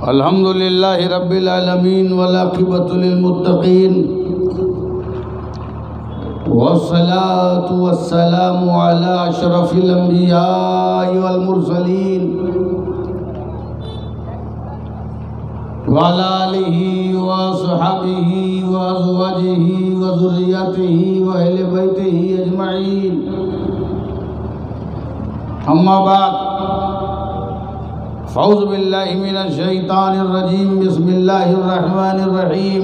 अल्हम्दुलिल्लाहि रब्बिल आलमीन वल आक़िबतु लिल मुत्तक़ीन वस्सलातु वस्सलामु अला अशरफिल अंबियाइ वल मुरसलीन व अला आलिहि व अस्हाबिहि व अज़वाजिहि व ज़ुर्रिय्यतिहि व अहले बैतिहि अजमईन। अम्मा बाद फ़ौज़ु बिल्लाहि मिनश शैतानिर रजीम बिस्मिल्लाहिर रहमानिर रहीम।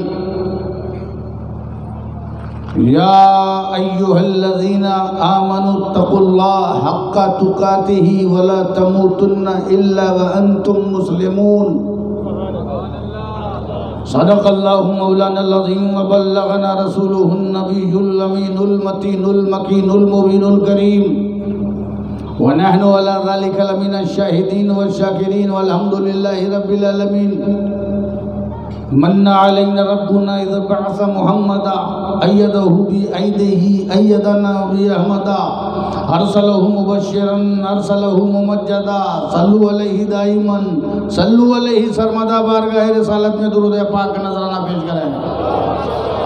या अय्युहल्लज़ीना आमनुत्तक़ुल्लाह हक़्क़ तुक़ातिही वला तमूतुन्ना इल्ला व अंतुम मुस्लिमून। सदक़ल्लाहु मौलानल अज़ीम व बल्लगना रसूलुहुन नबियुल अमीनुल मतीनुल मकीनुल मुबीनुल करीम व नहनु अला ज़ालिका लमिनश शाहिदीन व शाकिरीन वल्हम्दुलिल्लाहि रब्बिल आलमीन। मन्ना अलैना रब्बुना इज़ बअस मुहम्मदा अय्यदहु बि ऐदिही अय्यदना बि अहमदा अरसलहु मुबश्शिरन अरसलहु मुमज्जदा सल्लु अलैहि दाइमन सल्लु अलैहि सरमदा। बारगाह रिसालत में दुरूद पाक का नजराना पेश करें।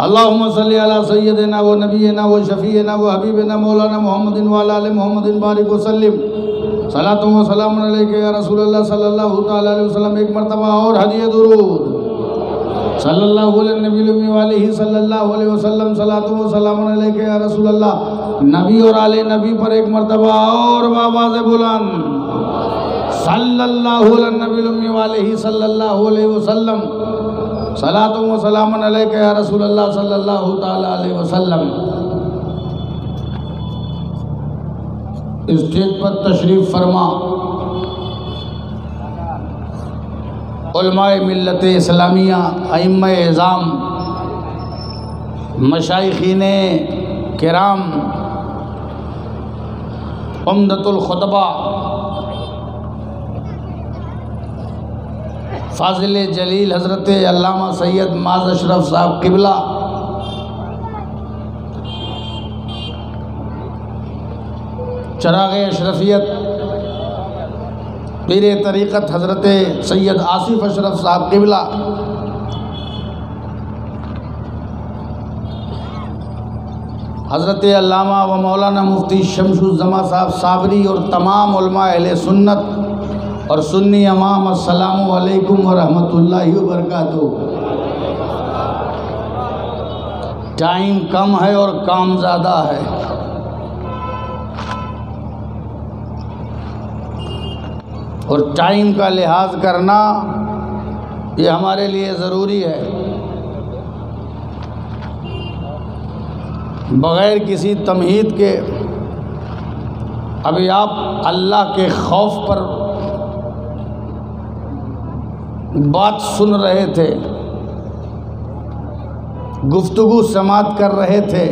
अल्लाहुम्मा सल्ली अला सय्यदिना व नबियना व शफीना व हबीबना मौलाना मुहम्मदिन व अला आलि मुहम्मदिन बारिक व सल्लिम। सलातु व सलामुन अलैका या रसूलल्लाह सल्लल्लाहु तआला अलैहि वसल्लम। एक मर्तबा और हदिया दुरूद सल्लल्लाहु अलैहि वसल्लम। सलातु व सलामुन अलैका या रसूलल्लाह। नबी और आले नबी पर एक मर्तबा और आवाज़ बुलंद सल्लल्लाहु अलैहि वसल्लम। सलातु व सलामुन अलैका या रसूलल्लाह सल्लल्लाहु तआला अलैहि वसल्लम। स्टेज पर तशरीफ़ फरमा उलमाए मिल्लत इस्लामिया, अइम्मा एज़ाम, मशाइखीने किराम, उम्दतुल खुतबा, फाजिल जलील हज़रत अल्लामा सैयद माज़ अशरफ साहब क़िबला, चराग़े अशरफियत पीर तरीक़त हज़रत सैयद आसिफ अशरफ साहब क़िबला, हज़रत अल्लामा व मौलाना मुफ्ती शमसुज़्ज़मा साहब साबरी और तमाम उलमा अहले सुन्नत और सुन्नी अमाम, अस्सलामु अलैकुम व रहमतुल्लाहि व बरकातुहू। टाइम कम है और काम ज़्यादा है। और टाइम का लिहाज करना ये हमारे लिए ज़रूरी है। बग़ैर किसी तमहीद के अभी आप अल्लाह के खौफ पर बात सुन रहे थे, गुफ्तगू समात कर रहे थे।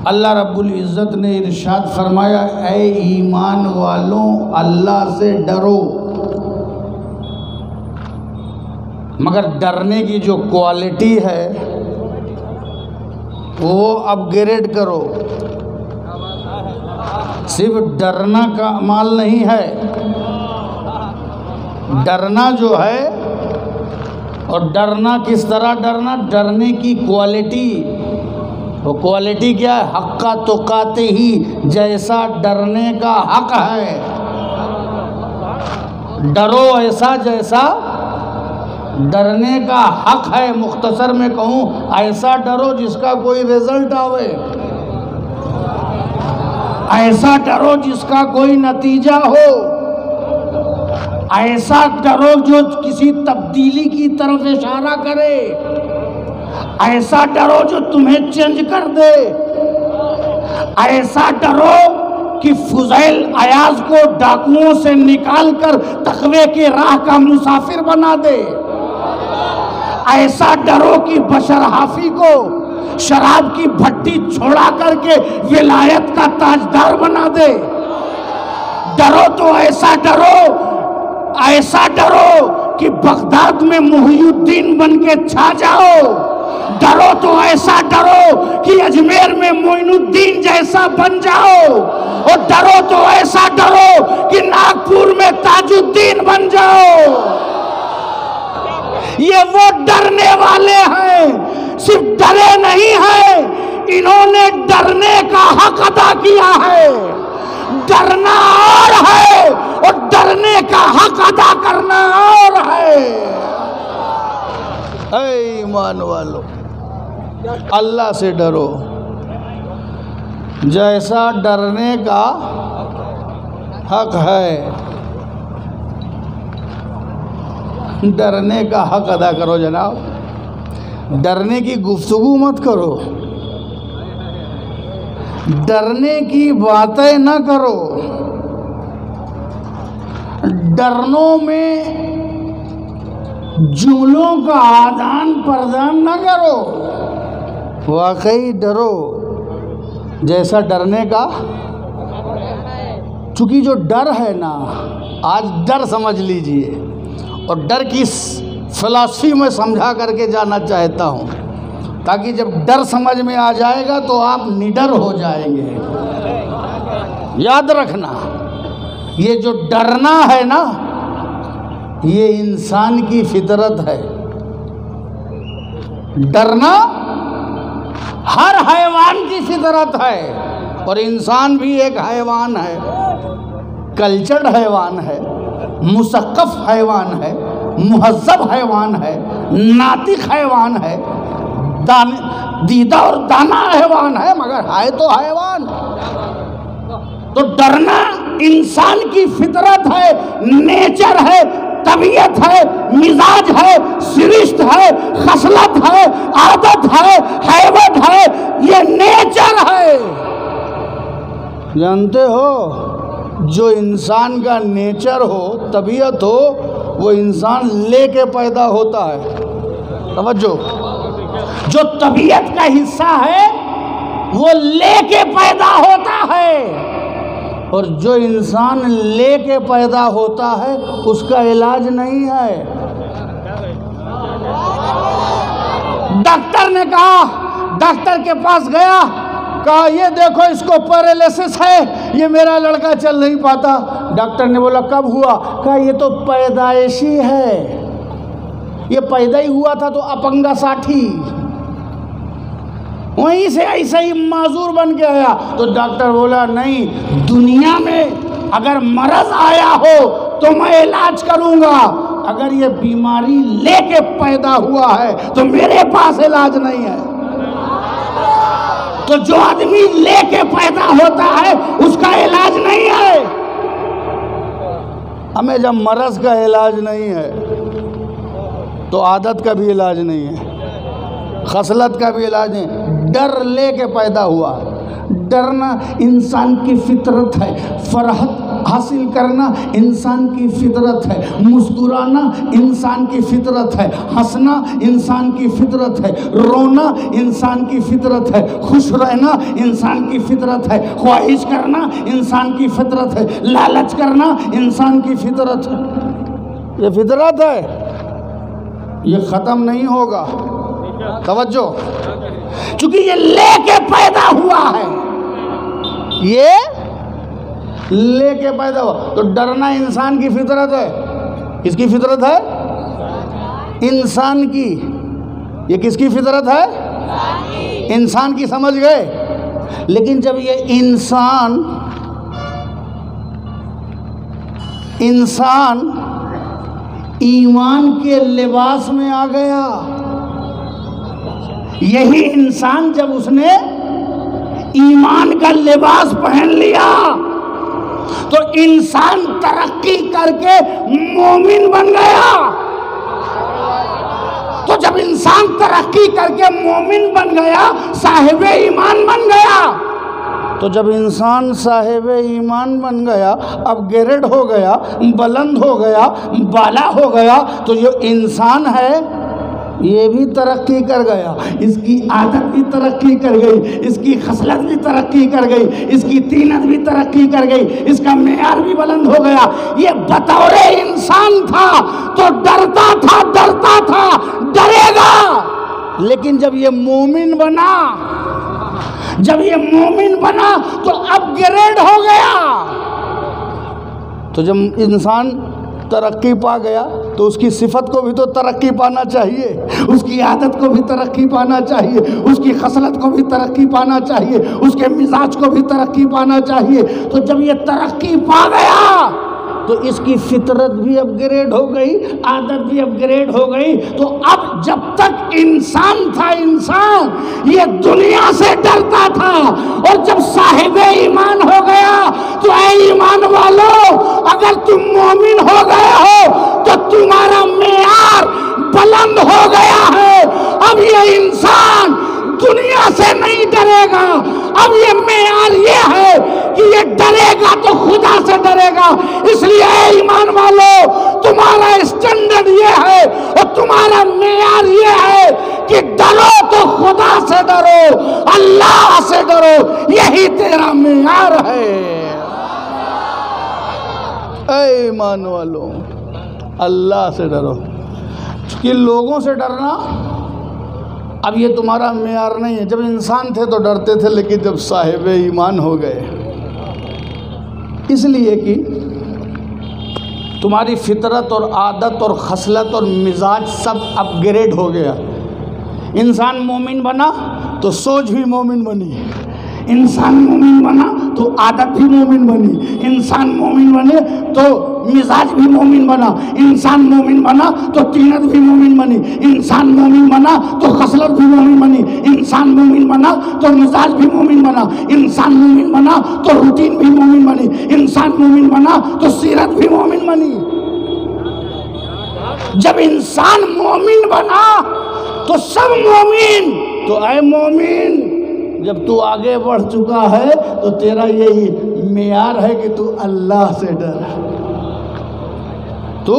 अल्लाह रब्बुल इज़्ज़त ने इरशाद फरमाया, ऐ ईमान वालों अल्लाह से डरो। मगर डरने की जो क्वालिटी है वो अपग्रेड करो। सिर्फ डरना का माल नहीं है। डरना जो है, और डरना किस तरह डरना, डरने की क्वालिटी, वो क्वालिटी क्या है, हक़्क़ा तुक़ातिही, जैसा डरने का हक़ है। डरो ऐसा जैसा डरने का हक़ है। मुख्तसर में कहूँ, ऐसा डरो जिसका कोई रिजल्ट आवे, ऐसा डरो जिसका कोई नतीजा हो, ऐसा डरो जो किसी तब्दीली की तरफ इशारा करे, ऐसा डरो जो तुम्हें चेंज कर दे, ऐसा डरो कि फुज़ैल अयाज को डाकुओं से निकालकर तक़वे के राह का मुसाफिर बना दे, ऐसा डरो कि बशर हाफी को शराब की भट्टी छोड़ा करके विलायत का ताजदार बना दे। डरो तो ऐसा डरो कि बगदाद में मुहियुद्दीन बन के छा जाओ। डरो तो ऐसा डरो कि अजमेर में मोइनुद्दीन जैसा बन जाओ, और डरो तो ऐसा डरो कि नागपुर में ताजुद्दीन बन डरने वाले हैं, सिर्फ डरे नहीं हैं, इन्होंने डरने का हक अदा किया है। डरना और है और डरने का हक अदा करना और है। ऐ ईमान वालों, अल्लाह से डरो। जैसा डरने का हक है, डरने का हक अदा करो जनाब। डरने की गुफ्तगू मत करो, डरने की बातें न करो, डरनों में जुमलों का आदान प्रदान न करो, वाकई डरो जैसा डरने का। चूंकि जो डर है ना, आज डर समझ लीजिए, और डर की फिलॉसफी में समझा करके जाना चाहता हूँ, ताकि जब डर समझ में आ जाएगा तो आप निडर हो जाएंगे। याद रखना, ये जो डरना है ना, ये इंसान की फितरत है। डरना हर हैवान की फितरत है, और इंसान भी एक हैवान है, कल्चर्ड हैवान है, मुसक्कफ हैवान है, मुहज़्ज़ब हैवान है, नातिक हैवान है, दीदा और दाना हैवान है, मगर है तो हैवान। तो डरना इंसान की फितरत है, नेचर है, तबीयत है, मिजाज है, सृष्टि है, खसलत है, आदत है, हैबत है, ये नेचर है। जानते हो, जो इंसान का नेचर हो, तबीयत हो, वो इंसान लेके पैदा होता है। तवज्जो, जो तबीयत का हिस्सा है वो लेके पैदा होता है, और जो इंसान लेके पैदा होता है उसका इलाज नहीं है। डॉक्टर ने कहा, डॉक्टर के पास गया, कहा ये देखो इसको पैरालिसिस है, ये मेरा लड़का चल नहीं पाता। डॉक्टर ने बोला कब हुआ? कहा ये तो पैदाइशी है, ये पैदा ही हुआ था तो अपंगा साठी, वहीं से ऐसे ही माजूर बन के आया। तो डॉक्टर बोला नहीं, दुनिया में अगर मरज आया हो तो मैं इलाज करूंगा, अगर ये बीमारी लेके पैदा हुआ है तो मेरे पास इलाज नहीं है। तो जो आदमी लेके पैदा होता है उसका इलाज नहीं है। हमें जब मरज का इलाज नहीं है तो आदत का भी इलाज नहीं है, खसलत का भी इलाज नहीं। डर लेके पैदा हुआ। डरना इंसान की फितरत है, फरहत हासिल करना इंसान की फितरत है, मुस्कुराना इंसान की फितरत है, हंसना इंसान की फितरत है, रोना इंसान की फितरत है, खुश रहना इंसान की फितरत है, ख्वाहिश करना इंसान की फितरत है, लालच करना इंसान की फितरत है। ये फितरत है, ये ख़त्म नहीं होगा। तवज्जो, क्योंकि ये लेके पैदा हुआ है, ये लेके पैदा हुआ। तो डरना इंसान की फितरत है। किसकी फितरत है? इंसान की। ये किसकी फितरत है? इंसान की। समझ गए? लेकिन जब ये इंसान ईमान के लिबास में आ गया, यही इंसान जब उसने ईमान का लिबास पहन लिया तो इंसान तरक्की करके मोमिन बन गया। तो जब इंसान तरक्की करके मोमिन बन गया, साहिबे ईमान बन गया। तो जब इंसान साहिब ईमान बन गया, अपग्रेड हो गया, बुलंद हो गया, बाला हो गया, तो जो इंसान है ये भी तरक्की कर गया, इसकी आदत भी तरक्की कर गई, इसकी खसलत भी तरक्की कर गई, इसकी तीनत भी तरक्की कर गई, इसका मेयार भी बुलंद हो गया। ये बतौरे इंसान था तो डरता था, डरेगा। लेकिन जब ये मोमिन बना, तो अपग्रेड हो गया। तो जब इंसान तरक्की पा गया तो उसकी सिफत को भी तो तरक्की पाना चाहिए, उसकी आदत को भी तरक्की पाना चाहिए, उसकी खसलत को भी तरक्की पाना चाहिए, उसके मिजाज को भी तरक्की पाना चाहिए। तो जब ये तरक्की पा गया तो इसकी फितरत भी अपग्रेड हो गई, आदत भी अपग्रेड हो गई। तो अब जब तक इंसान था, इंसान ये दुनिया से डरता था, और जब साहिब ईमान हो गया तो ऐ ईमान वालों, अगर तुम मोमिन हो गए हो तो तुम्हारा मेयार बुलंद हो गया है। अब ये इंसान दुनिया से नहीं डरेगा, अब ये मेयार ये है कि ये डरेगा तो खुदा से डरेगा। इसलिए ईमान वालों, तुम्हारा स्टैंडर्ड ये है और तुम्हारा मेयार ये है कि डरो तो खुदा से डरो, अल्लाह से डरो, यही तेरा मेयार है। ऐ ईमान वालों, अल्लाह से डरो। क्योंकि लोगों से डरना अब ये तुम्हारा मेयार नहीं है। जब इंसान थे तो डरते थे, लेकिन जब साहिब ईमान हो गए, इसलिए कि तुम्हारी फितरत और आदत और खसलत और मिजाज सब अपग्रेड हो गया। इंसान मोमिन बना तो सोच भी मोमिन बनी, इंसान मोमिन बना तो आदत भी मोमिन बनी, इंसान मोमिन बने तो मिजाज भी मोमिन बना, इंसान मोमिन बना तो तीनत भी मोमिन बनी, इंसान मोमिन बना तो खसलत भी मोमिन बनी, इंसान मोमिन बना तो मिजाज भी मोमिन बना, इंसान मोमिन बना तो रूटीन भी मोमिन बनी, इंसान मोमिन बना तो सीरत भी मोमिन बनी। जब इंसान मोमिन बना तो सब मोमिन। तो ऐ मोमिन, जब तू आगे बढ़ चुका है तो तेरा यही मेयार है कि तू अल्लाह से डर, तू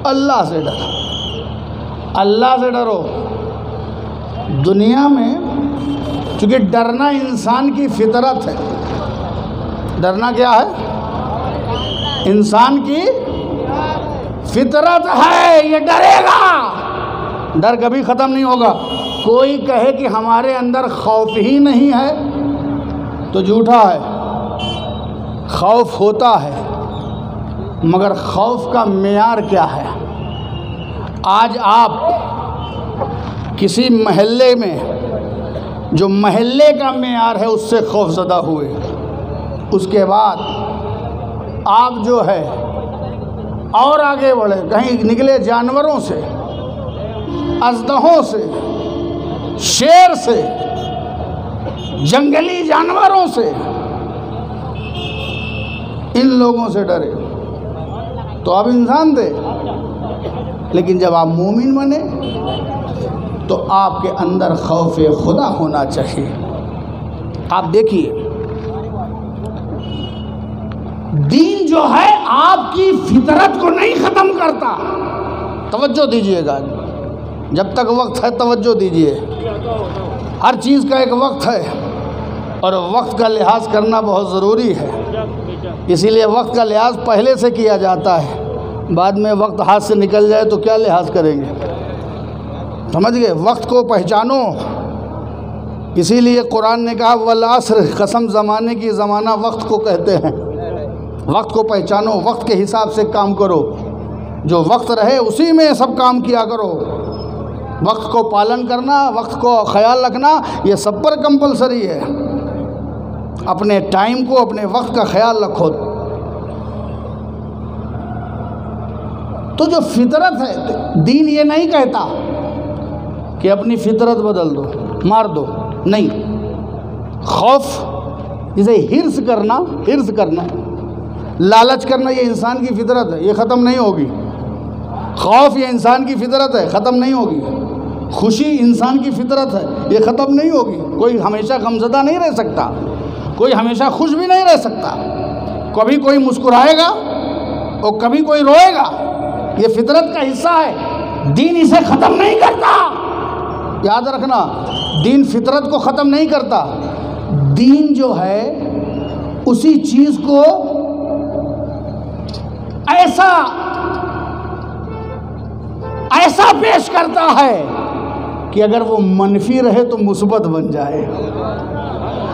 अल्लाह से डर, अल्लाह से डरो। दुनिया में चूँकि डरना इंसान की फितरत है, डरना क्या है? इंसान की फितरत है, ये डरेगा, डर कभी ख़त्म नहीं होगा। कोई कहे कि हमारे अंदर खौफ ही नहीं है तो झूठा है। खौफ होता है, मगर खौफ का मेयार क्या है? आज आप किसी महल्ले में जो महल्ले का मेयार है उससे खौफज़दा हुए, उसके बाद आप जो है और आगे बढ़े, कहीं निकले जानवरों से, अजदहों से, शेर से, जंगली जानवरों से, इन लोगों से डरे तो आप इंसान थे। लेकिन जब आप मोमिन बने तो आपके अंदर खौफ खुदा होना चाहिए। आप देखिए, दीन जो है आपकी फितरत को नहीं ख़त्म करता। तवज्जो दीजिएगा, जब तक वक्त है तवज्जो दीजिए। हर चीज़ का एक वक्त है और वक्त का लिहाज करना बहुत ज़रूरी है। इसीलिए वक्त का लिहाज पहले से किया जाता है, बाद में वक्त हाथ से निकल जाए तो क्या लिहाज करेंगे? समझ गए? वक्त को पहचानो। इसीलिए कुरान ने कहा वल अस्र, कसम ज़माने की, ज़माना वक्त को कहते हैं। वक्त को पहचानो, वक्त के हिसाब से काम करो, जो वक्त रहे उसी में सब काम किया करो। वक्त को पालन करना, वक्त को ख्याल रखना, ये सब पर कंपलसरी है। अपने टाइम को, अपने वक्त का ख्याल रखो। तो जो फितरत है, दीन ये नहीं कहता कि अपनी फितरत बदल दो, मार दो, नहीं। खौफ, इसे हिर्स करना, लालच करना, ये इंसान की फितरत है, ये ख़त्म नहीं होगी। खौफ ये इंसान की फितरत है, ख़त्म नहीं होगी। खुशी इंसान की फितरत है, ये ख़त्म नहीं होगी। कोई हमेशा गमज़दा नहीं रह सकता, कोई हमेशा खुश भी नहीं रह सकता। कभी कोई मुस्कुराएगा और कभी कोई रोएगा, ये फितरत का हिस्सा है। दीन इसे ख़त्म नहीं करता, याद रखना। दीन फितरत को ख़त्म नहीं करता। दीन जो है उसी चीज़ को ऐसा पेश करता है कि अगर वो मनफी रहे तो मुस्बत बन जाए,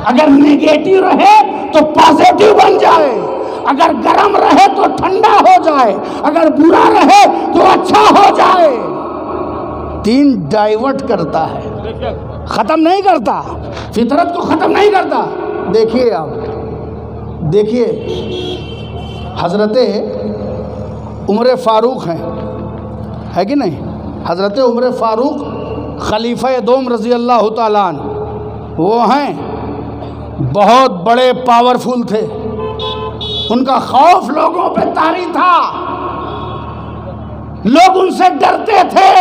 अगर नेगेटिव रहे तो पॉजिटिव बन जाए, अगर गर्म रहे तो ठंडा हो जाए, अगर बुरा रहे तो अच्छा हो जाए। 3 डाइवर्ट करता है, खत्म नहीं करता, फितरत को खत्म नहीं करता। देखिए आप, देखिए हजरते उमर फारूक है कि नहीं? हजरत उमर फारूक खलीफा दोम रज़ी अल्लाह ताला अन्हु, वो हैं बहुत बड़े पावरफुल थे। उनका खौफ लोगों पे तारी था, लोग उनसे डरते थे,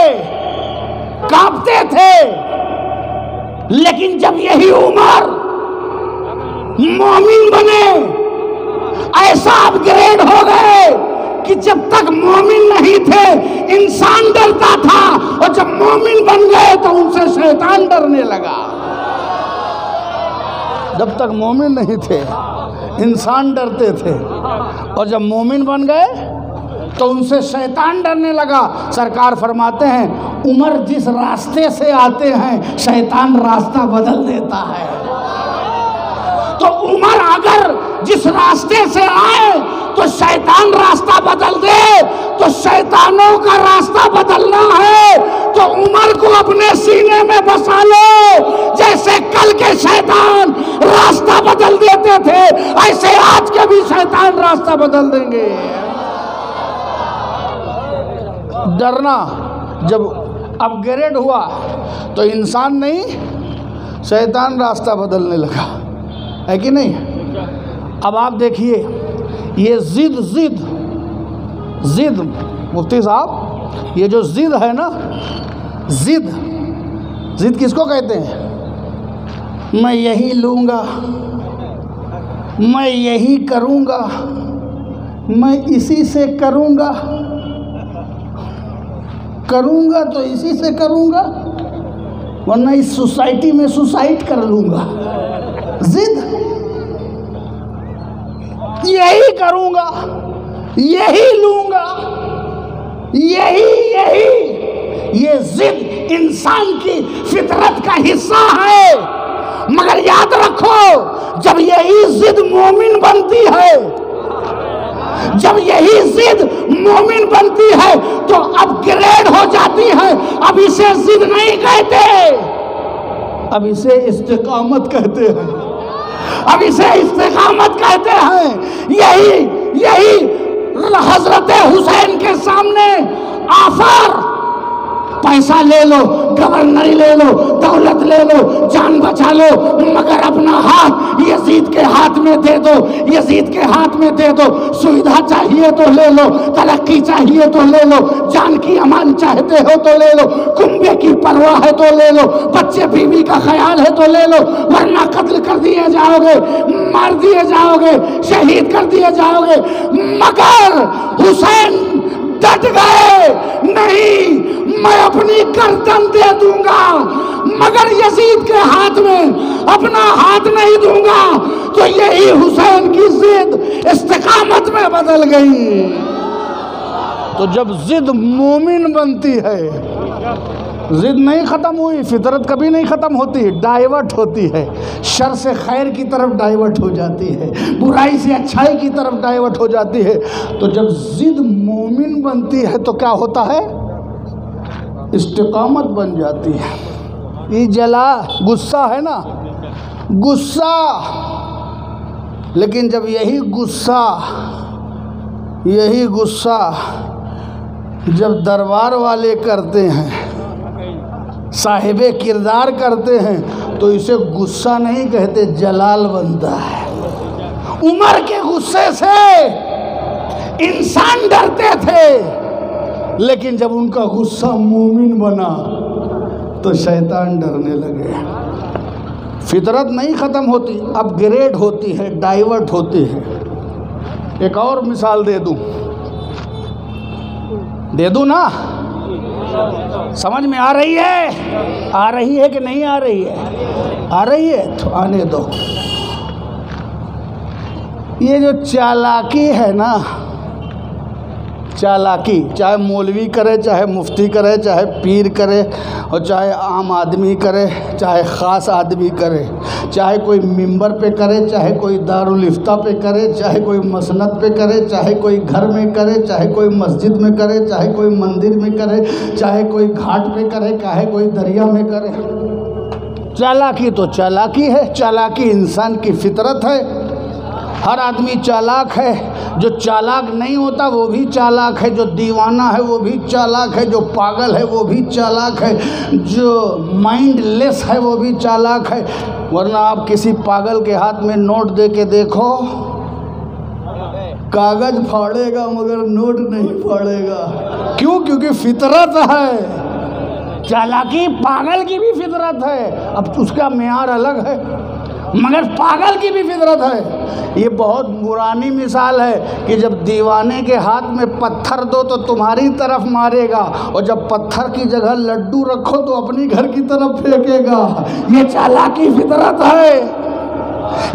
कांपते थे। लेकिन जब यही उमर मोमिन बने, ऐसा अपग्रेड हो गए कि जब तक मोमिन नहीं थे इंसान डरता था, और जब मोमिन बन गए तो उनसे शैतान डरने लगा। जब तक मोमिन नहीं थे इंसान डरते थे, और जब मोमिन बन गए तो उनसे शैतान डरने लगा। सरकार फरमाते हैं उमर जिस रास्ते से आते हैं शैतान रास्ता बदल देता है। तो उमर अगर जिस रास्ते से आए तो शैतान रास्ता बदल दे, तो शैतानों का रास्ता बदलना है तो उमर को अपने सीने में बसा लो। जैसे कल के शैतान रास्ता बदल देते थे, ऐसे आज के भी शैतान रास्ता बदल देंगे। डरना जब अपग्रेड हुआ तो इंसान नहीं, शैतान रास्ता बदलने लगा, है कि नहीं? अब आप देखिए ये जिद मुफ्ती साहब, ये जो जिद है ना, जिद किसको कहते हैं? मैं यही लूँगा, मैं यही करूँगा, मैं इसी से करूँगा तो इसी से करूँगा, वरना इस सोसाइटी में सुसाइड कर लूँगा। जिद, यही करूँगा, यही लूँगा, यही। ये जिद इंसान की फितरत का हिस्सा है। मगर याद रखो, जब यही जिद मोमिन बनती है, जब यही जिद मोमिन बनती है तो अपग्रेड हो जाती है। अब इसे जिद नहीं कहते, अब इसे इस्तिकामत कहते हैं, अब इसे इस्तिकामत कहते हैं। यही हजरत हुसैन के सामने ऑफर, पैसा ले लो, गवर्नरी ले लो, दौलत ले लो, जान बचा लो, मगर अपना हाथ यजीद के हाथ में दे दो, यजीद के हाथ में दे दो। सुविधा चाहिए तो ले लो, तरक्की चाहिए तो ले लो, जान की अमान चाहते हो तो ले लो, कुंबे की परवाह है तो ले लो, बच्चे बीवी का ख्याल है तो ले लो, वरना कत्ल कर दिए जाओगे, मार दिए जाओगे, शहीद कर दिए जाओगे। मगर हुसैन डट गए, नहीं, मैं अपनी गर्दन दे दूंगा मगर यजीद के हाथ में अपना हाथ नहीं दूंगा। तो यही हुसैन की जिद इस्तिकामत में बदल गई। तो जब जिद मोमिन बनती है, जिद नहीं ख़त्म हुई, फितरत कभी नहीं ख़त्म होती, डाइवर्ट होती है, शर से खैर की तरफ डाइवर्ट हो जाती है, बुराई से अच्छाई की तरफ डाइवर्ट हो जाती है। तो जब जिद मोमिन बनती है तो क्या होता है? इस्तिकामत बन जाती है। ये जला गुस्सा है ना, गुस्सा, लेकिन जब यही गुस्सा जब दरबार वाले करते हैं, साहिबे किरदार करते हैं, तो इसे गुस्सा नहीं कहते, जलाल बनता है। उमर के गुस्से से इंसान डरते थे, लेकिन जब उनका गुस्सा मोमिन बना तो शैतान डरने लगे। फितरत नहीं ख़त्म होती, अपग्रेड होती है, डाइवर्ट होती है। एक और मिसाल दे दूँ ना? समझ में आ रही है? आ रही है कि नहीं आ रही है? आ रही है तो आने दो। ये जो चालाकी है ना, चालाकी चाहे मौलवी करे, चाहे मुफ्ती करे, चाहे पीर करे, और चाहे आम आदमी करे, चाहे ख़ास आदमी करे, चाहे कोई मिंबर पे करे, चाहे कोई दारुल इफ्ता पे करे, चाहे कोई मसनद पे करे, चाहे कोई घर में करे, चाहे कोई मस्जिद में करे, चाहे कोई मंदिर में करे, चाहे कोई घाट पे करे, चाहे कोई दरिया में करे। चालाकी तो चालाकी है, चालाकी इंसान की फितरत है। हर आदमी चालाक है, जो चालाक नहीं होता वो भी चालाक है, जो दीवाना है वो भी चालाक है, जो पागल है वो भी चालाक है, जो माइंडलेस है वो भी चालाक है। वरना आप किसी पागल के हाथ में नोट दे के देखो, कागज फाड़ेगा मगर नोट नहीं फाड़ेगा। क्यों? क्योंकि फितरत है। चालाकी पागल की भी फितरत है, अब उसका मेयार अलग है, मगर पागल की भी फितरत है। ये बहुत पुरानी मिसाल है कि जब दीवाने के हाथ में पत्थर दो तो तुम्हारी तरफ मारेगा, और जब पत्थर की जगह लड्डू रखो तो अपनी घर की तरफ फेंकेगा। ये चालाकी फितरत है,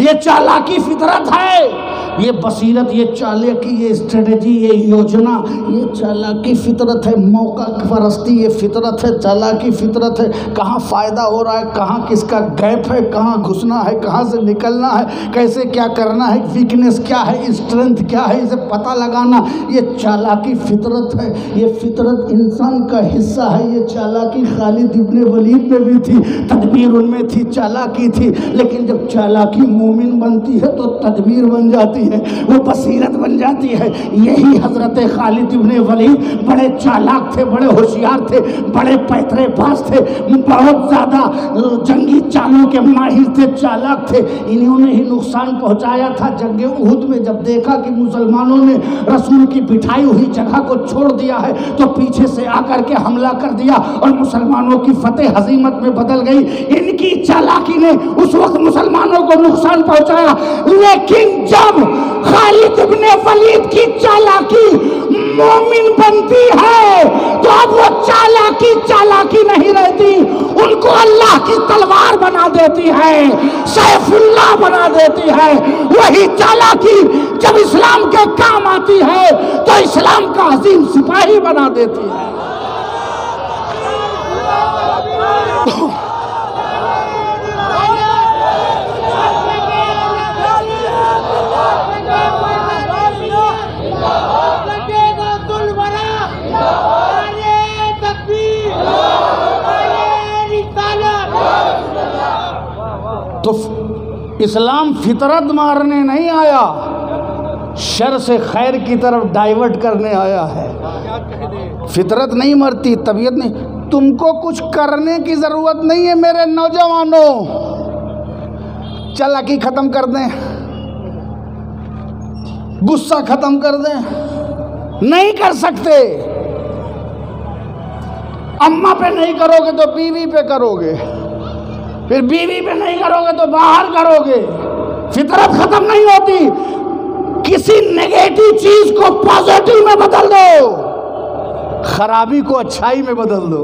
ये चालाकी फितरत है, ये बसीरत, ये चालाकी, ये स्ट्रेटजी, ये योजना, ये चालाकी फितरत है। मौका परस्ती ये फितरत है, चालाकी फितरत है। कहाँ फ़ायदा हो रहा है, कहाँ किसका गैप है, कहाँ घुसना है, कहाँ से निकलना है, कैसे क्या करना है, वीकनेस क्या है, स्ट्रेंथ क्या है, इसे पता लगाना, ये चालाकी फितरत है। ये फितरत इंसान का हिस्सा है। ये चालाकी खालिद इब्ने वलीद में भी थी, तदबीर उनमें थी, चालाकी थी। लेकिन जब चालाकी मोमिन बनती है तो तदबीर बन जाती है, वो बसीरत बन जाती है। यही हजरत खालिद इब्ने वलीद बड़े चालाक थे, बड़े होशियार थे, बड़े पैतरेबाज थे, बहुत ज़्यादा जंगी चालों के माहिर थे, चालाक थे। इन्होंने ही नुकसान पहुंचाया था जंगे उहुद में। जब देखा कि मुसलमानों ने रसूल की बिठाई हुई जगह को छोड़ दिया है तो पीछे से आकर के हमला कर दिया और मुसलमानों की फतेह हजीमत में बदल गई। इनकी चालाकी ने उस वक्त मुसलमानों को नुकसान पहुंचाया। लेकिन जब खालिद इब्ने वलीद की चालाकी मोमिन बनती है तो अब वो चालाकी नहीं रहती, उनको अल्लाह की तलवार बना देती है, सैफुल्लाह बना देती है। वही चालाकी जब इस्लाम के काम आती है तो इस्लाम का अजीम सिपाही बना देती है। तो इस्लाम फितरत मारने नहीं आया, शर से खैर की तरफ डाइवर्ट करने आया है। फितरत नहीं मरती, तबीयत नहीं। तुमको कुछ करने की ज़रूरत नहीं है मेरे नौजवानों। चालाकी ख़त्म कर दें, गुस्सा ख़त्म कर दें, नहीं कर सकते। अम्मा पे नहीं करोगे तो बीवी पे करोगे, फिर बीवी पे नहीं करोगे तो बाहर करोगे। फितरत खत्म नहीं होती। किसी नेगेटिव चीज को पॉजिटिव में बदल दो, खराबी को अच्छाई में बदल दो।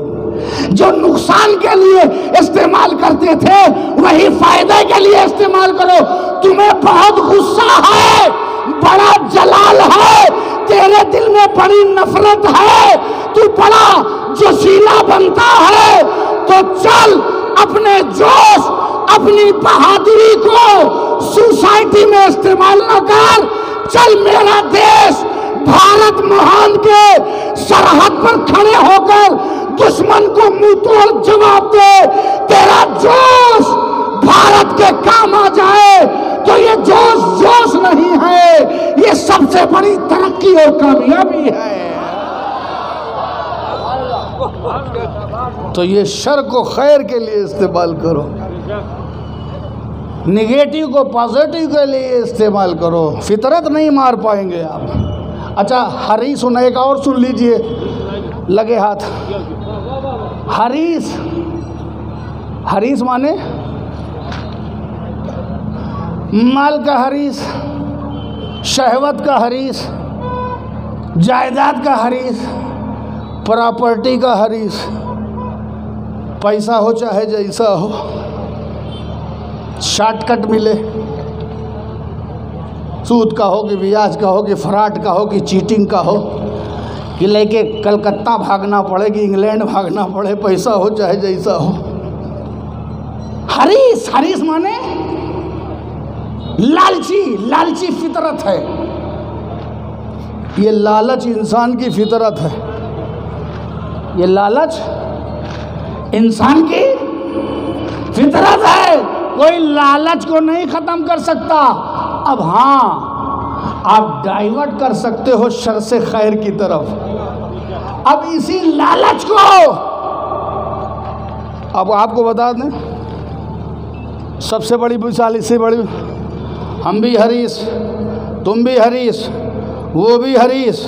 जो नुकसान के लिए इस्तेमाल करते थे वही फायदे के लिए इस्तेमाल करो। तुम्हें बहुत गुस्सा है, बड़ा जलाल है, तेरे दिल में बड़ी नफरत है, तू बड़ा जोशीला बनता है, तो चल अपने जोश, अपनी बहादुरी को सोसाइटी में इस्तेमाल न कर। चल मेरा देश भारत महान के सरहद पर खड़े होकर दुश्मन को मुंह तोड़ जवाब दे। तेरा जोश भारत के काम आ जाए तो ये जोश नहीं है, ये सबसे बड़ी तरक्की और कामयाबी है। तो ये शर को खैर के लिए इस्तेमाल करो, निगेटिव को पॉजिटिव के लिए इस्तेमाल करो। फितरत नहीं मार पाएंगे आप। अच्छा, हरीस सुना, एक और सुन लीजिए, लगे हाथ। हरीस माने माल का हरीस, शहवत का हरीस, जायदाद का हरीस, प्रॉपर्टी का हरीस। पैसा हो चाहे जैसा हो, शॉर्टकट मिले, सूद का हो कि ब्याज का हो कि फ्रॉड का हो कि चीटिंग का हो, कि लेके कलकत्ता भागना पड़े कि इंग्लैंड भागना पड़े, पैसा हो चाहे जैसा हो। हरीस, हरीस माने लालची, लालची फितरत है। ये लालच इंसान की फितरत है। ये लालच इंसान की फितरत है, कोई लालच को नहीं खत्म कर सकता। अब हाँ, आप डाइवर्ट कर सकते हो शर से खैर की तरफ। अब इसी लालच को, अब आपको बता दें, सबसे बड़ी मिसाल इससे बड़ी, हम भी हरीस, तुम भी हरीस, वो भी हरीस,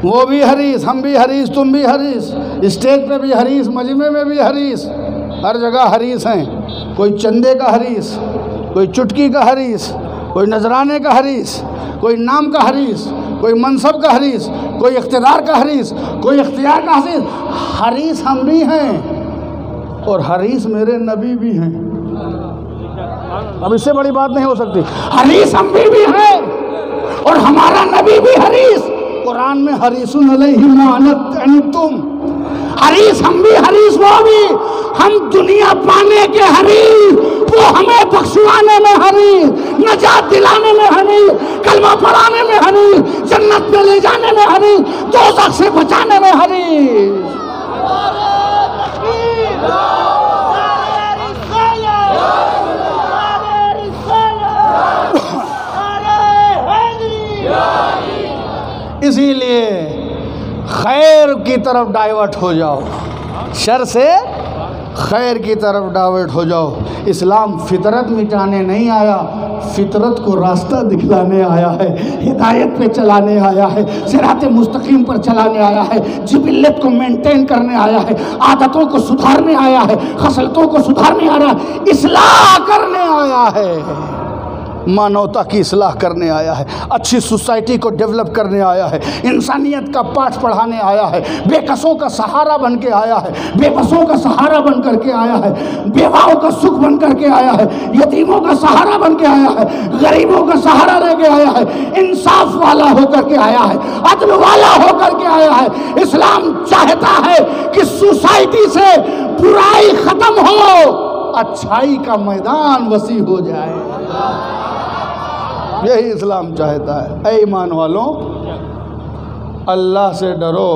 वो भी हरीस, हम भी हरीस, तुम भी हरीस, स्टेज पे भी हरीस, मजमे में भी हरीस, हर जगह हरीस हैं। कोई चंदे का हरीस, कोई चुटकी का हरीस, कोई नजराने का हरीस, कोई नाम का हरीस, कोई मनसब का हरीस, कोई इख्तियार का हरीस, कोई इख्तियार का हरीस। हरीस हम भी हैं और हरीस मेरे नबी भी हैं। अब इससे बड़ी बात नहीं हो सकती। हरीस हम भी हैं और हमारा नबी भी हरीस। कुरान में हरीसुन अलैहि मा अनतुम, हरीस हम भी, हरीस वो भी। हम दुनिया पाने के हरीस, वो हमें बख्शवाने में हरीस, नजात दिलाने में हरीस, कलमा पढ़ाने में हरीस, जन्नत में ले जाने में हरीस, दोज़ख से बचाने में हरीस। इसीलिए खैर की तरफ डाइवर्ट हो जाओ, शर से खैर की तरफ डाइवर्ट हो जाओ। इस्लाम फितरत मिटाने नहीं आया, फितरत को रास्ता दिखलाने आया है, हिदायत पे चलाने आया है, सिराते मुस्तकीम पर चलाने आया है, जिबिल्लत को मेंटेन करने आया है, आदतों को सुधारने आया है, खसलतों को सुधारने आया है, इस्लाह करने आया है, मानवता की इस्लाह करने आया है, अच्छी सोसाइटी को डेवलप करने आया है, इंसानियत का पाठ पढ़ाने आया है, बेकसों का सहारा बन के आया है, बेबसों का सहारा बन करके आया है, बेवाओं का सुख बन करके आया है, यतीमों का सहारा बन के आया है, गरीबों का सहारा लेके आया है, इंसाफ वाला होकर के आया है, अदल वाला होकर के आया है। इस्लाम चाहता है कि सोसाइटी से बुराई खत्म हो, अच्छाई का मैदान वसी हो जाए। यही इस्लाम चाहता है। ऐ ईमान वालों, अल्लाह से डरो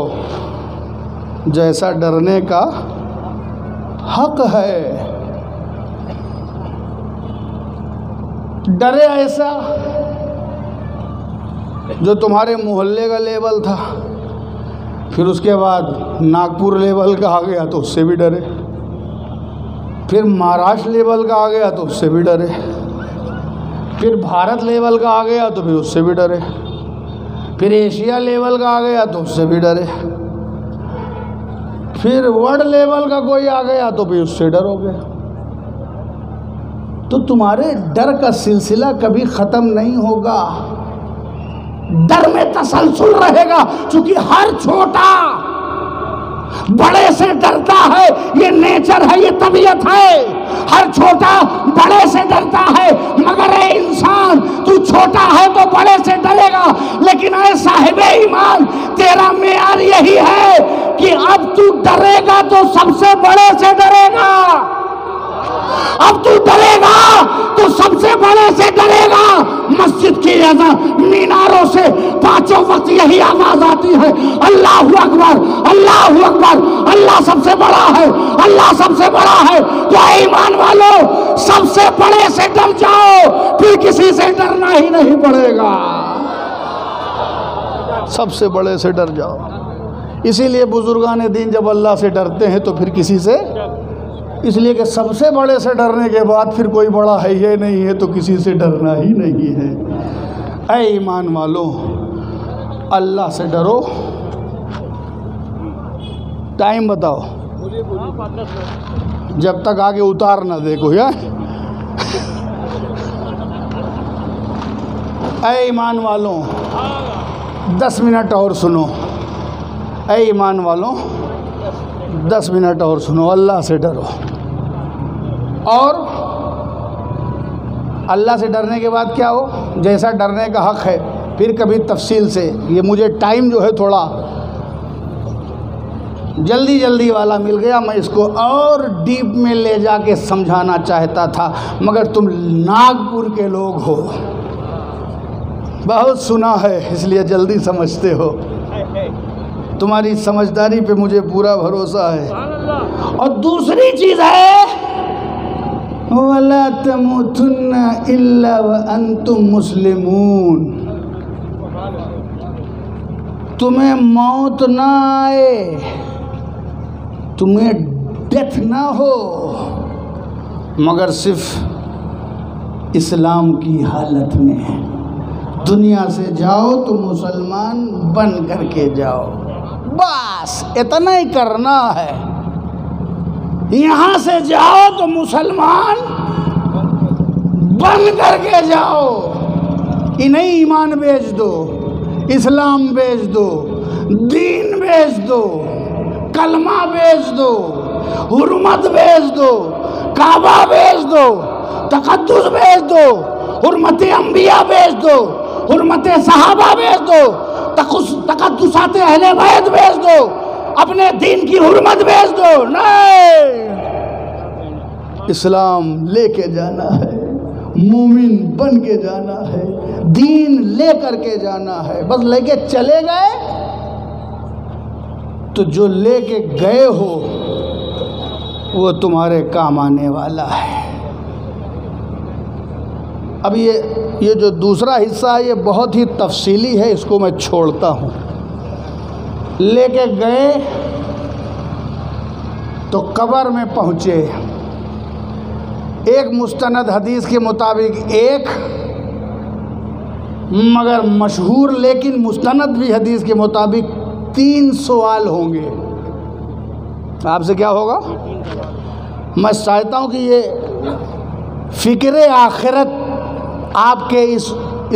जैसा डरने का हक है। डरे ऐसा जो तुम्हारे मोहल्ले का लेवल था, फिर उसके बाद नागपुर लेवल का आ गया तो उससे भी डरे, फिर महाराष्ट्र लेवल का आ गया तो उससे भी डरे, फिर भारत लेवल का आ गया तो फिर उससे भी डरे, फिर एशिया लेवल का आ गया तो उससे भी डरे, फिर वर्ल्ड लेवल का कोई आ गया तो भी उससे डरोगे। तो तुम्हारे डर का सिलसिला कभी ख़त्म नहीं होगा, डर में तसलसल रहेगा, क्योंकि हर छोटा बड़े से डरता है, ये नेचर है, ये तबीयत है। हर छोटा बड़े से डरता है, मगर ए इंसान, तू छोटा है तो बड़े से डरेगा, लेकिन ए साहिबे ईमान, तेरा मेयार यही है कि अब तू डरेगा तो सबसे बड़े से डरेगा। अब तू डरेगा तो सबसे बड़े से डरेगा। मस्जिद की मीनारों से पांचों वक्त यही आवाज आती है, अल्लाहु अकबर, अल्लाहु अकबर, अल्लाह सबसे बड़ा है, अल्लाह सबसे बड़ा है। तो ईमान वालों, सबसे बड़े से डर जाओ, फिर किसी से डरना ही नहीं पड़ेगा। सबसे बड़े से डर जाओ। इसीलिए बुजुर्गान दीन जब अल्लाह से डरते हैं तो फिर किसी से, इसलिए कि सबसे बड़े से डरने के बाद फिर कोई बड़ा है ये नहीं है तो किसी से डरना ही नहीं है। ऐ ईमान वालों, अल्लाह से डरो। टाइम बताओ, जब तक आगे उतार ना देखो यार। ऐ ईमान वालों, 10 मिनट और सुनो। ऐ ईमान वालों, 10 मिनट और सुनो। अल्लाह से डरो। और अल्लाह से डरने के बाद क्या हो, जैसा डरने का हक है, फिर कभी तफसील से, ये मुझे टाइम जो है थोड़ा जल्दी जल्दी वाला मिल गया। मैं इसको और डीप में ले जाके समझाना चाहता था, मगर तुम नागपुर के लोग हो, बहुत सुना है इसलिए जल्दी समझते हो। तुम्हारी समझदारी पे मुझे पूरा भरोसा है। और दूसरी चीज़ है, वला तमूतुन्ना इल्ला व अंतुम मुस्लिमून, तुम्हें मौत ना आए, तुम्हें डेथ ना हो, मगर सिर्फ इस्लाम की हालत में। दुनिया से जाओ तो मुसलमान बन करके जाओ, बस इतना ही करना है। यहाँ से जाओ तो मुसलमान बन करके जाओ, इन्हें ईमान बेच दो, इस्लाम बेच दो, दीन बेच दो, कलमा बेच दो, हुर्मत बेच दो, काबा बेच दो, तकद्दुस बेच दो, हुर्मत अंबिया बेच दो, हुर्मत सहाबा बेच दो, तकद्दुसात अहले बैत बेच दो, अपने दीन की हुर्मत बेच दो। नहीं, इस्लाम लेके जाना है, मोमिन बन के जाना है, दीन ले करके जाना है। बस लेके चले गए तो जो लेके गए हो वो तुम्हारे काम आने वाला है। अब ये जो दूसरा हिस्सा है ये बहुत ही तफसीली है, इसको मैं छोड़ता हूँ। लेके गए तो कब्र में पहुँचे। एक मुस्तनद हदीस के मुताबिक एक, मगर मशहूर लेकिन मुस्तनद भी हदीस के मुताबिक 3 सवाल होंगे। आपसे क्या होगा? मैं चाहता हूँ कि ये फ़िक्र आखिरत आपके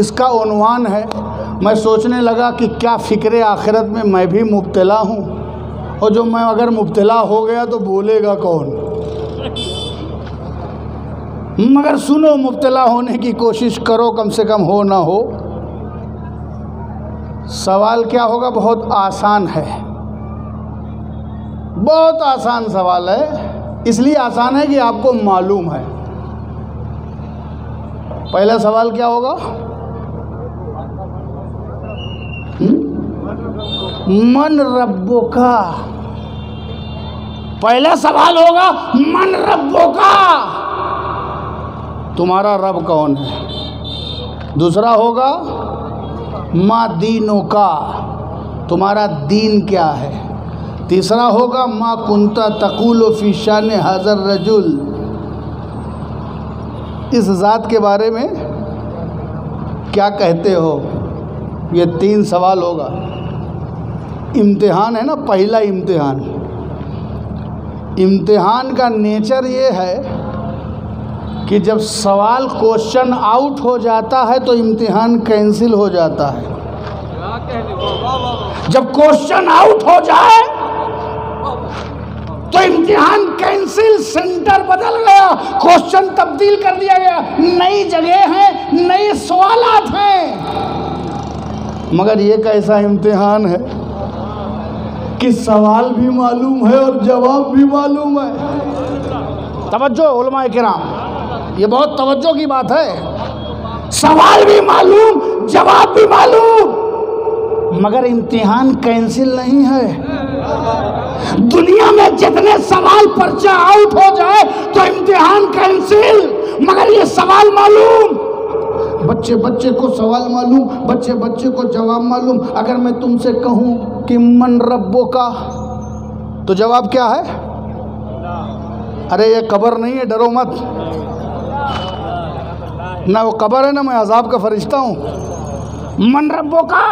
इसका उन्वान है। मैं सोचने लगा कि क्या फ़िक्र आखिरत में मैं भी मुब्तला हूँ, और जो मैं अगर मुब्तला हो गया तो बोलेगा कौन। मगर सुनो, मुब्तला होने की कोशिश करो, कम से कम हो ना हो। सवाल क्या होगा? बहुत आसान है, बहुत आसान सवाल है। इसलिए आसान है कि आपको मालूम है। पहला सवाल क्या होगा? मन रब्बो का। पहला सवाल होगा मन रब्बो का, तुम्हारा रब कौन है। दूसरा होगा मा दीनों का, तुम्हारा दीन क्या है। तीसरा होगा मा कुंता तकुलो फी शान हाज़र रजुल, इस ज़ात के बारे में क्या कहते हो। ये 3 सवाल होगा। इम्तिहान है ना, पहला इम्तिहान। इम्तिहान का नेचर ये है कि जब सवाल क्वेश्चन आउट हो जाता है तो इम्तिहान कैंसिल हो जाता है। जब क्वेश्चन आउट हो जाए तो इम्तिहान कैंसिल, सेंटर बदल गया, क्वेश्चन तब्दील कर दिया गया, नई जगह है, नए सवालात हैं। मगर ये कैसा इम्तिहान है कि सवाल भी मालूम है और जवाब भी मालूम है। तवज्जो उलमाए किराम, ये बहुत तवज्जो की बात है। सवाल भी मालूम, जवाब भी मालूम, मगर इम्तिहान कैंसिल नहीं है। दुनिया में जितने सवाल पर्चा आउट हो जाए तो इम्तिहान कैंसिल, मगर ये सवाल मालूम। बच्चे बच्चे को सवाल मालूम, बच्चे बच्चे को जवाब मालूम। अगर मैं तुमसे कहूँ कि मन रब्बो का, तो जवाब क्या है? अरे ये कब्र नहीं है, डरो मत। ना वो कब्र है ना मैं अजाब का फरिश्ता हूँ। मन रब्बो का,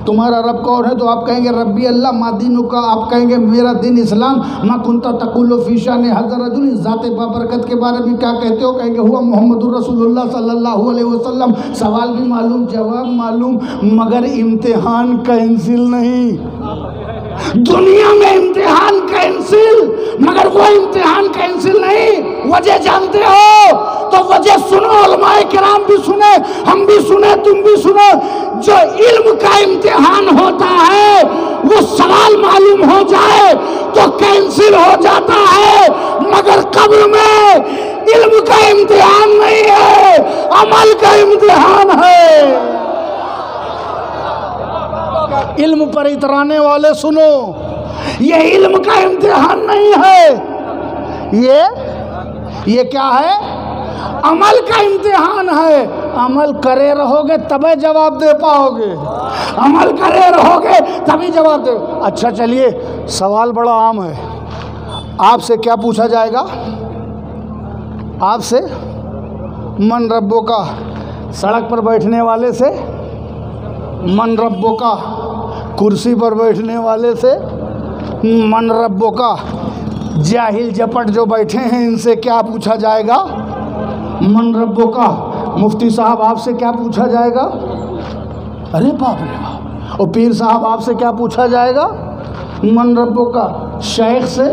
तुम्हारा रब कौन है? तो आप कहेंगे रब्बी अल्लाह। मा दीनु का, आप कहेंगे मेरा दिन इस्लाम। मा कुंता तकुलो फी शान हाज़र रजुल, ज़ात बाबरकत के बारे में क्या कहते हो? कहेंगे हुआ मोहम्मदुर रसूलुल्लाह सल्लल्लाहु अलैहि वसल्लम। सवाल भी मालूम, जवाब मालूम, मगर इम्तिहान कैंसिल नहीं। दुनिया में इम्तिहान कैंसिल, मगर वो इम्तिहान कैंसिल नहीं। वजह जानते हो? तो वजह सुनो, उलमाए किराम भी सुने, हम भी सुने, तुम भी सुनो। जो इल्म का इम्तिहान होता है वो सवाल मालूम हो हो जाए तो कैंसिल हो जाता है, मगर कब्र में इल्म का इम्तिहान नहीं है, अमल का इम्तिहान है। इल्म पर इतराने वाले सुनो, ये इल्म का इम्तिहान नहीं है, ये क्या है? अमल का इम्तिहान है। अमल करे रहोगे तभी जवाब दे पाओगे, अमल करे रहोगे तभी जवाब दे। अच्छा चलिए, सवाल बड़ा आम है, आपसे क्या पूछा जाएगा? आपसे मन रब्बों का, सड़क पर बैठने वाले से मन रब्बों का, कुर्सी पर बैठने वाले से मन रब्बों का, जाहिल जपट जो बैठे हैं इनसे क्या पूछा जाएगा? मन रब्बों का। मुफ्ती साहब आपसे क्या पूछा जाएगा? अरे बाप रे बाप। और पीर साहब आपसे क्या पूछा जाएगा? मन रब्बों का। शेख से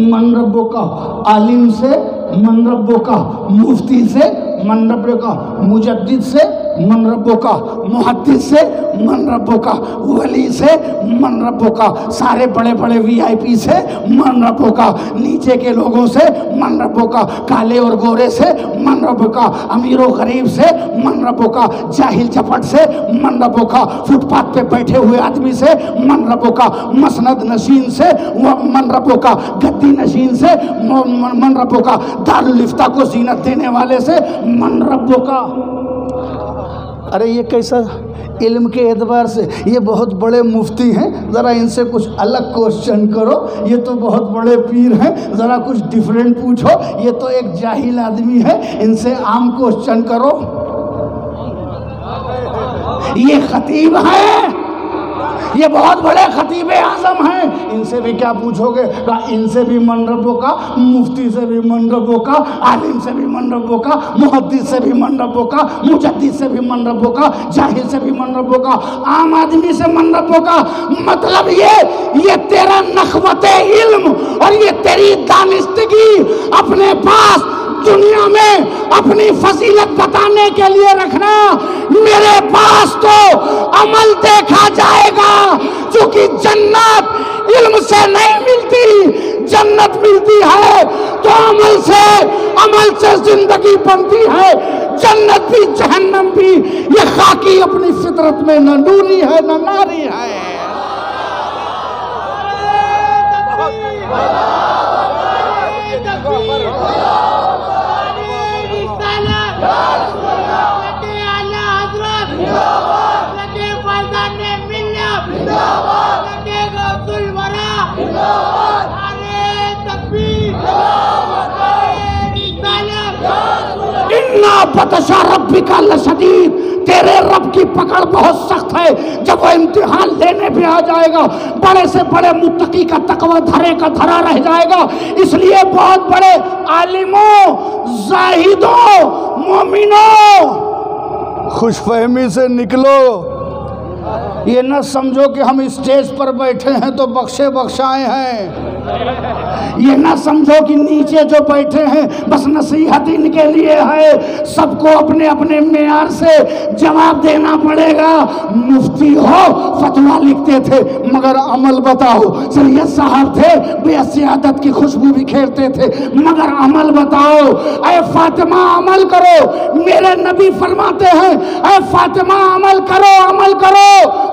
मन रब्बों का, आलिम से मन रब्बों का, मुफ्ती से मन रब्बों का, मुजद्दिद से मन रब्बों का, मुहद्दिस से मन रब्बों का, वली से मन रब्बों का, सारे बड़े बड़े वीआईपी से मन रब्बों का, नीचे के लोगों से मन रब्बों का, काले और गोरे से मन रब्बों का, अमीर और गरीब से मन रब्बों का, जाहिल चपट से मन रब्बों का, फुटपाथ पे बैठे हुए आदमी से मन रब्बों का, मसनद नशीन से मन रब्बों का, गद्दी नशीन से मन रब्बों का, दारुल इफ्ता को जीनत देने वाले से मन रब्बों का। अरे ये कैसा इल्म के एतबार से? ये बहुत बड़े मुफ्ती हैं, ज़रा इनसे कुछ अलग क्वेश्चन करो। ये तो बहुत बड़े पीर हैं, ज़रा कुछ डिफरेंट पूछो। ये तो एक जाहिल आदमी है, इनसे आम क्वेश्चन करो। ये खतीब है, ये बहुत बड़े खतीब आज़म हैं, इनसे भी क्या पूछोगे? इनसे भी मन रब्बों का, मुफ्ती से भी मन रब्बों का, आलिम से भी मन रब्बों का, मुहद्दिस से भी मन रब्बों का, मुजद्दिद से भी मन रब्बों का, जाहिल से भी मन रब्बों का, आम आदमी से मन रब्बों का। मतलब ये तेरा नखवते इल्म और ये तेरी दानिस्तगी अपने पास दुनिया में अपनी फजीलत बताने के लिए रखना। मेरे पास तो अमल देखा जाएगा, क्योंकि जन्नत इल्म से नहीं मिलती, जन्नत मिलती है तो अमल से जिंदगी बनती है। जन्नत भी जहन्नम भी ये खाकी अपनी फितरत में न नूरी है न नारी है। इन्ना बतशा रब्बिका लशदीद, तेरे रब की पकड़ बहुत सख्त है। जब वो इम्तिहान लेने पे आ जाएगा, बड़े से बड़े मुत्तकी का तकवा धरे का धरा रह जाएगा। इसलिए बहुत बड़े आलिमों, जाहिदों, मोमिनों, खुशफहमी से निकलो। ये न समझो कि हम स्टेज पर बैठे हैं तो बख्शे बख्शाए हैं। ये ना समझो कि नीचे जो बैठे हैं बस नसीहत इनके लिए है। सबको अपने अपने मेयार से जवाब देना पड़ेगा। मुफ्ती हो फतवा लिखते थे, मगर अमल बताओ। सैयद साहब थे, बेअसियादत की खुशबू बिखेरते थे, मगर अमल बताओ। ऐ फातिमा अमल करो, मेरे नबी फरमाते हैं ऐ फातिमा अमल करो, अमल करो।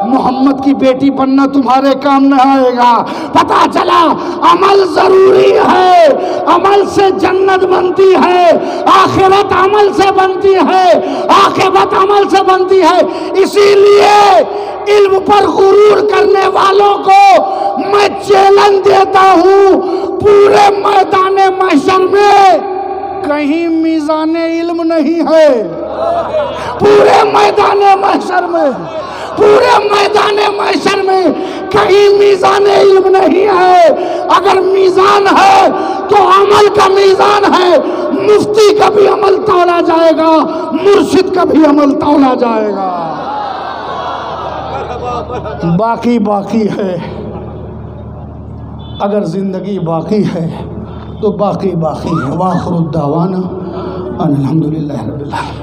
मोहम्मद की बेटी बनना तुम्हारे काम न आएगा। पता चला अमल जरूरी है, अमल से जन्नत बनती है, आखिरत अमल से बनती है, आखिरत अमल से बनती है। इसीलिए इल्म पर गुरूर करने वालों को मैं चैलेंज देता हूँ, पूरे मैदाने महशर में कहीं मीज़ाने इल्म नहीं है। पूरे मैदाने महशर में, पूरे मैदाने महशर में कहीं मीज़ाने इल्म नहीं है। अगर मीज़ान है तो अमल का मीज़ान है। मुफ्ती का भी अमल तौला जाएगा, मुर्शिद का भी अमल तौला जाएगा। बाकी बाकी है, अगर जिंदगी बाकी है तो बाकी बाकी है। वाखिरुद्दावाना अल्हम्दुलिल्लाहि रब्बिल आलमीन।